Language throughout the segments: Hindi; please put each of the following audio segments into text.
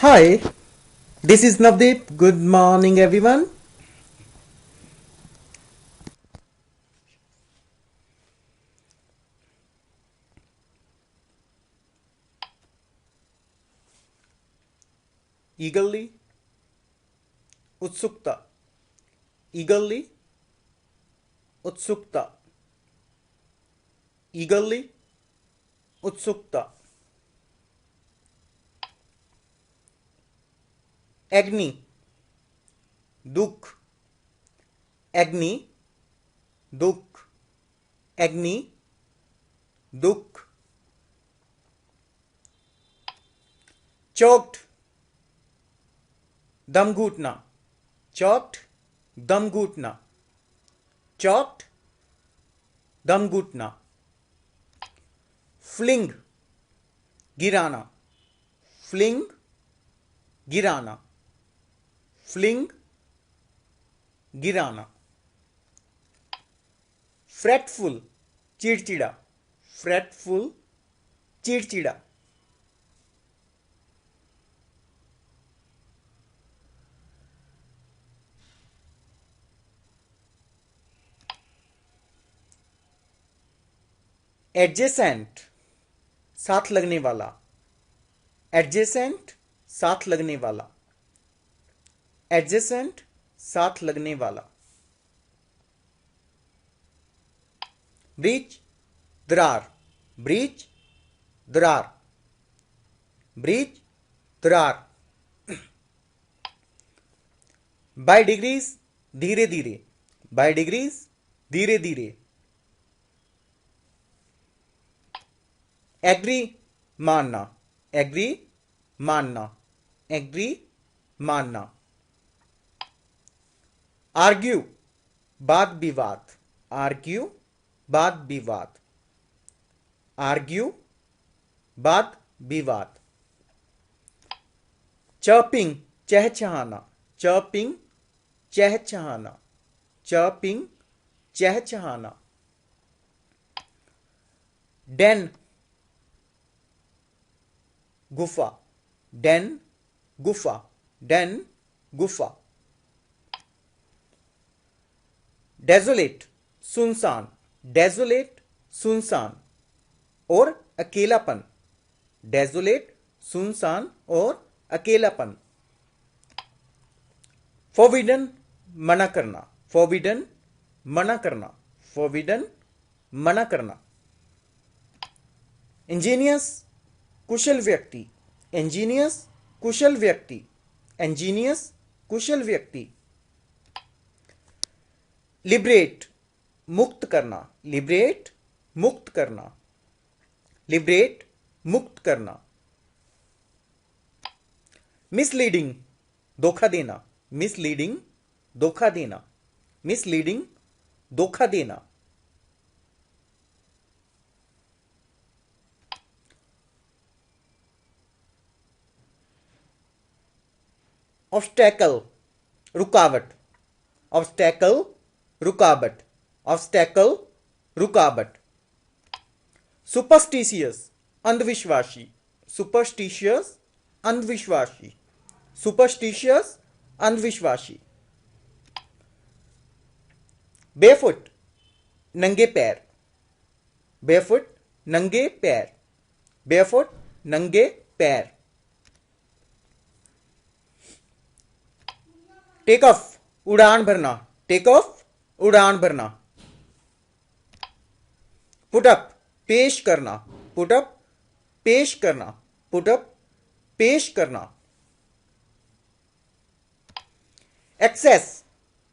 Hi, this is Navdeep. Good morning, everyone. Eagerly, utsukta. Eagerly, utsukta. Eagerly, utsukta. Agni, dukh. Agni, dukh. Agni, dukh. Choked, दम घुटना. Choked, दम घुटना. Choked, दम घुटना. Fling, गिराना. Fling, गिराना. Fling, गिराना. Fretful, चिड़चिड़ा. Fretful, चिड़चिड़ा. एडजेसेंट, साथ लगने वाला. एडजेसेंट, साथ लगने वाला. एडजेसेंट, साथ लगने वाला. ब्रीच, दरार. ब्रीच, दरार. ब्रीच, दरार. बाय डिग्रीज, धीरे धीरे. बाय डिग्रीज, धीरे धीरे. एग्री, मानना. एग्री, मानना. एग्री, मानना. आर्ग्यू, वाद विवाद. आर्ग्यू, वाद विवाद. आर्ग्यू, वाद विवाद. चर्पिंग, चहचहाना. चर्पिंग, चहचहाना. चर्पिंग, चहचहाना. डेन, गुफा. डेन, गुफा. डेन, गुफा. डेजोलेट, सुनसान. डेजोलेट, सुनसान और अकेलापन. डेजोलेट, सुनसान और अकेलापन. फॉरबिडन, मना करना. फॉरबिडन, मना करना. फॉरबिडन, मना करना. इंजीनियस, कुशल व्यक्ति. इंजीनियस, कुशल व्यक्ति. इंजीनियस, कुशल व्यक्ति. लिबरेट, मुक्त करना. लिबरेट, मुक्त करना. लिबरेट, मुक्त करना. मिसलीडिंग, धोखा देना. मिसलीडिंग, धोखा देना. मिसलीडिंग, धोखा देना. ऑब्स्टैकल, रुकावट. ऑब्स्टैकल, रुकावट. ऑब्स्टैकल, रुकावट. सुपरस्टिशियस, अंधविश्वासी. सुपरस्टिशियस, अंधविश्वासी. सुपरस्टिशियस, अंधविश्वासी. बेफुट, नंगे पैर. बेफुट, नंगे पैर. बेफुट, नंगे पैर. टेक ऑफ, उड़ान भरना. टेक ऑफ, उड़ान भरना. पुटअप, पेश करना. पुटअप, पेश करना. पुटअप, पेश करना. एक्सेस,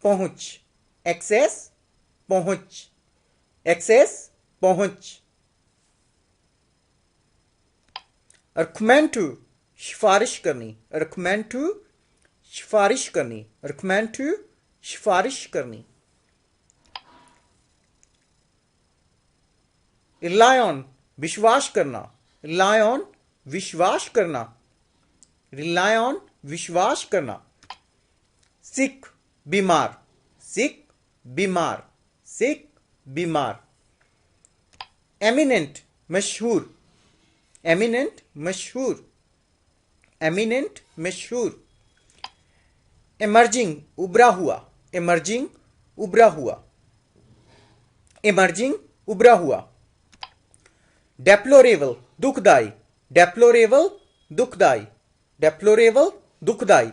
पहुंच. एक्सेस, पहुंच. एक्सेस, पहुंच. रिकमेंड टू, सिफारिश करनी. रिकमेंड टू, सिफारिश करनी. रिकमेंड टू, सिफारिश करनी. रिलाई ऑन, विश्वास करना. रिलाई ऑन, विश्वास करना. रिलाई ऑन, विश्वास करना. सिक, बीमार. सिक, बीमार. सिक, बीमार. एमिनेंट, मशहूर. एमिनेंट, मशहूर. एमिनेंट मशहूर। इमर्जिंग उभरा हुआ, इमर्जिंग उभरा हुआ, इमर्जिंग उभरा हुआ। डेप्लोरेबल दुखदाई, डेप्लोरेबल दुखदाई, डेप्लोरेबल दुखदाई।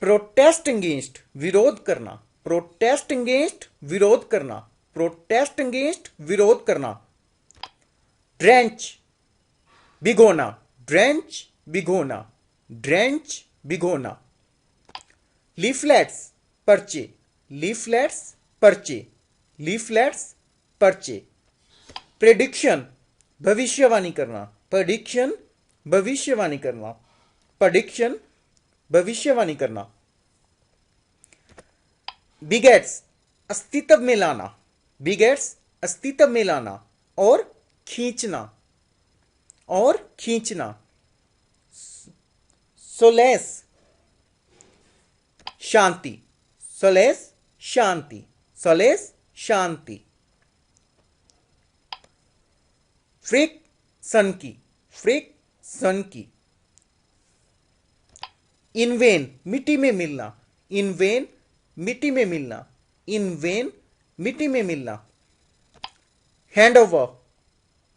प्रोटेस्ट अगेंस्ट विरोध करना, प्रोटेस्ट अगेंस्ट विरोध करना, प्रोटेस्ट अगेंस्ट विरोध करना। ड्रेंच भिगोना, ड्रेंच भिगोना, ड्रेंच भिगोना। लीफलेट्स पर्चे, लीफलेट्स पर्चे, लीफलेट्स पर्चे। प्रेडिक्शन भविष्यवाणी करना, प्रेडिक्शन भविष्यवाणी करना, प्रेडिक्शन भविष्यवाणी करना। बिगेट्स अस्तित्व में लाना, बिगेट्स अस्तित्व में लाना और खींचना, और खींचना। सोलेस शांति, सोलेस शांति, सोलेस शांति। फ्रिक सन की, फ्रिक सन की। इन वेन मिट्टी में मिलना, इन वेन मिट्टी में मिलना, इन वेन मिट्टी में मिलना। हैंड ओवर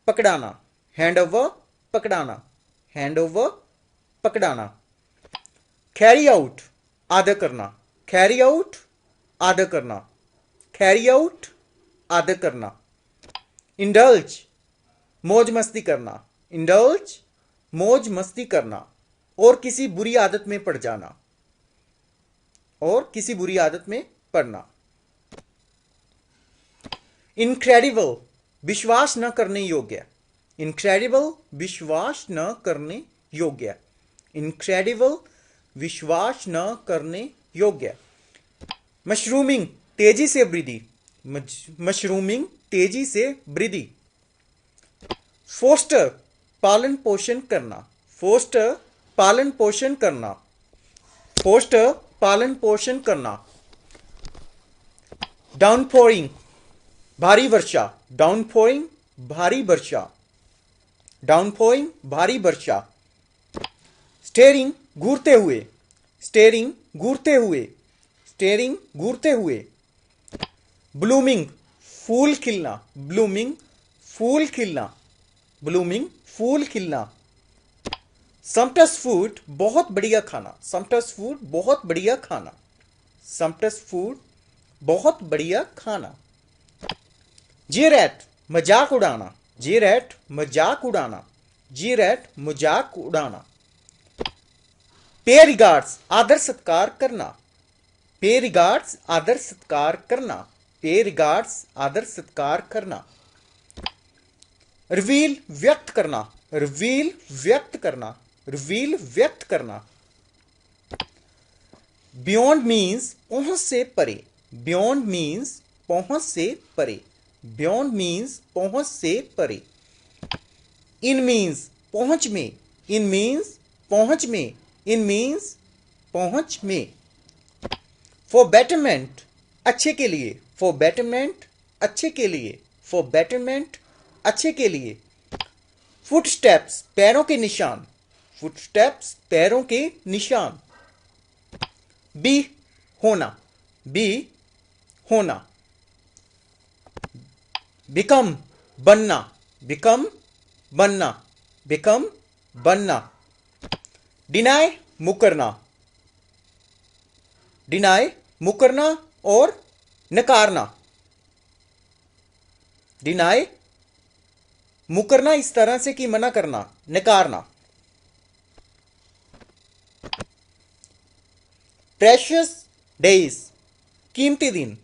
पकड़ाना, हैंड ओवर पकड़ाना, हैंड ओवर पकड़ाना। कैरी आउट आदर करना, कैरी आउट आदर करना, कैरी आउट आदर करना। इंडल्ज मौज मस्ती करना, इंडल्ज मौज मस्ती करना और किसी बुरी आदत में पड़ जाना, और किसी बुरी आदत में पड़ना। इनक्रेडिबल विश्वास न करने योग्य, इनक्रेडिबल विश्वास न करने योग्य, इनक्रेडिबल विश्वास न करने योग्य। मशरूमिंग तेजी से वृद्धि, मशरूमिंग तेजी से वृद्धि। फोस्टर पालन पोषण करना, फोस्टर पालन पोषण करना, फोस्टर पालन पोषण करना। डाउनपोरिंग भारी वर्षा, डाउनपोरिंग भारी वर्षा, डाउनपोरिंग भारी वर्षा। स्टेरिंग घूरते हुए, स्टेरिंग घूरते हुए, स्टेरिंग घूरते हुए। ब्लूमिंग फूल खिलना, ब्लूमिंग फूल खिलना, ब्लूमिंग फूल खिलना। समटस फूड बहुत बढ़िया खाना, समटस फूड बहुत बढ़िया खाना, समटस फूड बहुत बढ़िया खाना। जीरैट मजाक उड़ाना, जीरैट मजाक उड़ाना, जीरैट मजाक उड़ाना। पे रिगार्ड्स आदर सत्कार करना, पे रिगार्ड्स आदर सत्कार करना, पे रिगार्ड्स आदर सत्कार करना। रिवील व्यक्त करना, रिवील व्यक्त करना, रिवील व्यक्त करना। बियॉन्ड मीन्स पहुंच से परे, बियॉन्ड मीन्स पहुंच से परे, बियॉन्ड मीन्स पहुंच से परे। इन मीन्स पहुंच में, इन मीन्स पहुंच में, इन मीन्स पहुंच में। फॉर बेटरमेंट अच्छे के लिए, फॉर बेटरमेंट अच्छे के लिए, फॉर बेटरमेंट अच्छे के लिए। फुटस्टेप्स पैरों के निशान, फुटस्टेप्स पैरों के निशान। बी होना, बी होना। बिकम बनना, बिकम बनना, बिकम बनना। डिनाई मुकरना, डिनाई मुकरना और नकारना। डिनाई मुकरना इस तरह से कि मना करना, नकारना। प्रेशियस डेज कीमती दिन,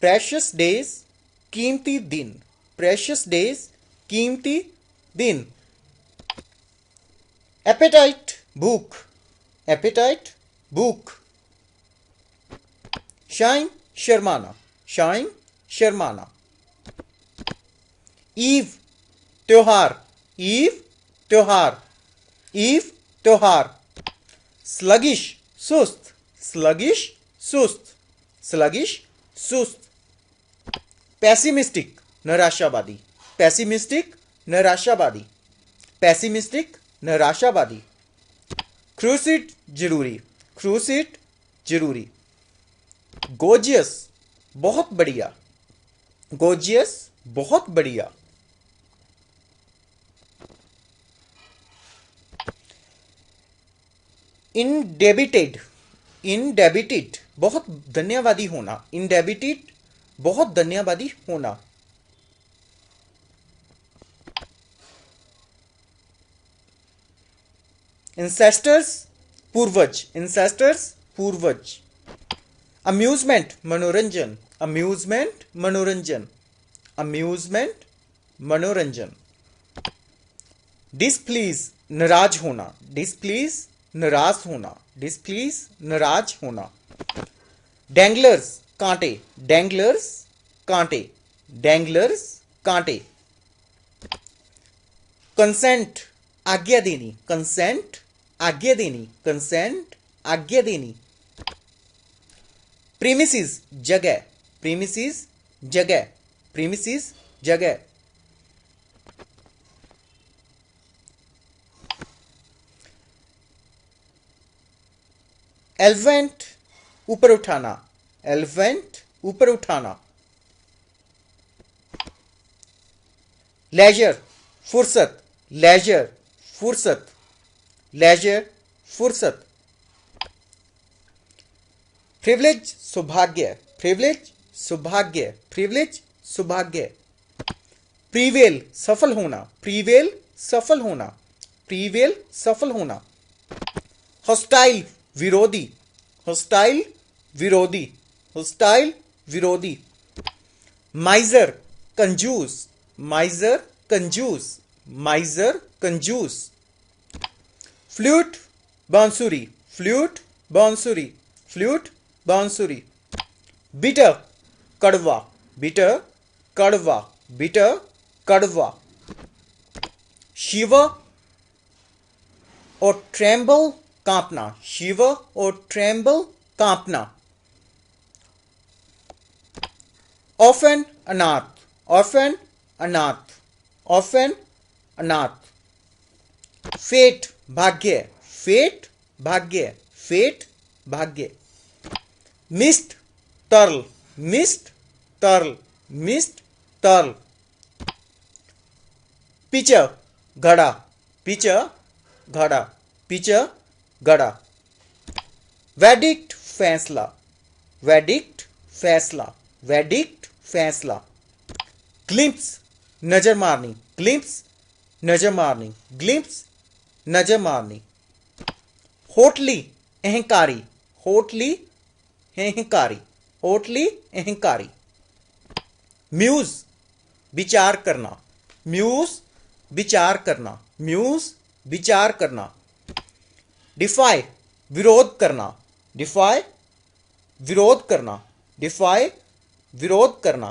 प्रेशियस डेज कीमती दिन, प्रेशियस डेज कीमती दिन। एपेटाइट भूख, एपेटाइट भूख। शाइन शर्माना, शाइन शर्माना। ईव त्योहार, ईव त्योहार, ईव त्योहार। स्लगिश सुस्त, स्लगिश सुस्त, स्लगिश सुस्त। पेसिमिस्टिक निराशावादी, पेसिमिस्टिक निराशावादी, पैसिमिस्टिक निराशावादी, क्रूसिट जरूरी, क्रूसिट जरूरी, गोजियस बहुत बढ़िया, गोजियस बहुत बढ़िया, इनडेबिटेड, इनडेबिटेड बहुत धन्यवादी होना, इनडेबिटेड बहुत धन्यवादी होना, इंसेस्टर्स पूर्वज, इंसेस्टर्स पूर्वज, अम्यूजमेंट मनोरंजन, अम्यूजमेंट मनोरंजन, अम्यूजमेंट मनोरंजन, डिसप्लीज नाराज होना, डिसप्लीज नाराज होना, डिसप्लीज नाराज होना, डैंगलर्स कांटे, डैंगलर्स कांटे, डैंगलर्स कांटे, कंसेंट आज्ञा देनी, कंसेंट आज्ञा देनी, कंसेंट आज्ञा देनी, प्रीमिसिस जगह, प्रीमिसिस जगह, प्रीमिसिस जगह, एलिफेंट ऊपर उठाना, एलिफेंट ऊपर उठाना, लेजर फुर्सत, लेजर फुर्सत, लेजर फुर्सत, प्रिविलेज सौभाग्य, प्रिविलेज सौभाग्य, प्रिविलेज सौभाग्य, प्रीवेल सफल होना, प्रीवेल सफल होना, प्रीवेल सफल होना, हॉस्टाइल विरोधी, हॉस्टाइल विरोधी, हॉस्टाइल विरोधी, माइजर कंजूस, माइजर कंजूस, माइजर कंजूस, फ्लूट बांसुरी, फ्लूट बांसुरी, फ्लूट बांसुरी, बिटर कड़वा, बिटर कड़वा, बिटर कड़वा, शिवर और ट्रेम्बल कांपना, शिवर और ट्रेम्बल कांपना, ऑफन अनाथ, ऑफन अनाथ, ऑफन अनाथ, फेट भाग्य, फेट भाग्य, फेट भाग्य, मिस्ट तरल, मिस्ट तरल, मिस्ट तरल, पिचर घड़ा, पिचर घड़ा, पिचर घड़ा, वेडिक्ट फैसला, वेडिक्ट फैसला, वेडिक्ट फैसला, ग्लिम्प्स नजर मारनी, ग्लिम्प्स नजर मारनी, ग्लिम्प्स नजर मारनी, होटली अहंकारी, होटली अहंकारी, होटली अहंकारी, म्यूज विचार करना, म्यूज विचार करना, म्यूज विचार करना, डिफाई विरोध करना, डिफाई विरोध करना, डिफाई विरोध करना,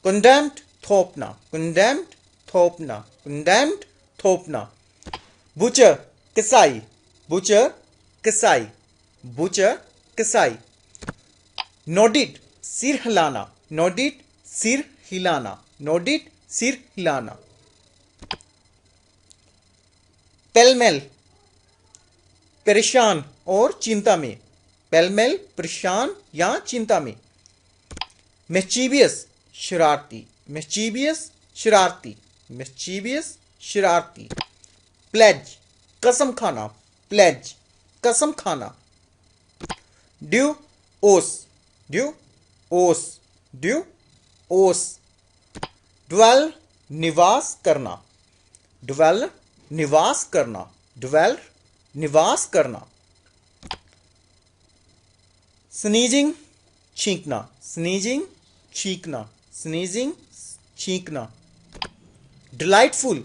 कंडेम्ड थोपना, कंडेम्ड थोपना, कंडेम्ड थोपना, बुचर कसाई, बुचर कसाई, बुचर कसाई, नोडिड सिर हिलाना, नोडिड सिर हिलाना, नोडिड सिर हिलाना, पेलमेल परेशान और चिंता में, पेलमेल परेशान या चिंता में, मिस्चीवियस शरारती, मिस्चीवियस शरारती, मिस्चीवियस शरारती, प्लेज कसम खाना, प्लेज कसम खाना, ड्यू ओस, ड्यू ओस, ड्यू ओस, ड्वेल निवास करना, ड्वेल निवास करना, ड्वेल निवास करना, स्नीजिंग छींकना, स्नीजिंग छींकना, स्नीजिंग छींकना, डिलाइटफुल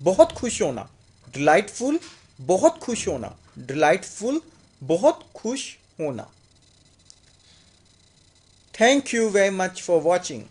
बहुत खुश होना, डिलाइटफुल बहुत खुश होना, डिलाइटफुल बहुत खुश होना. Thank you very much for watching.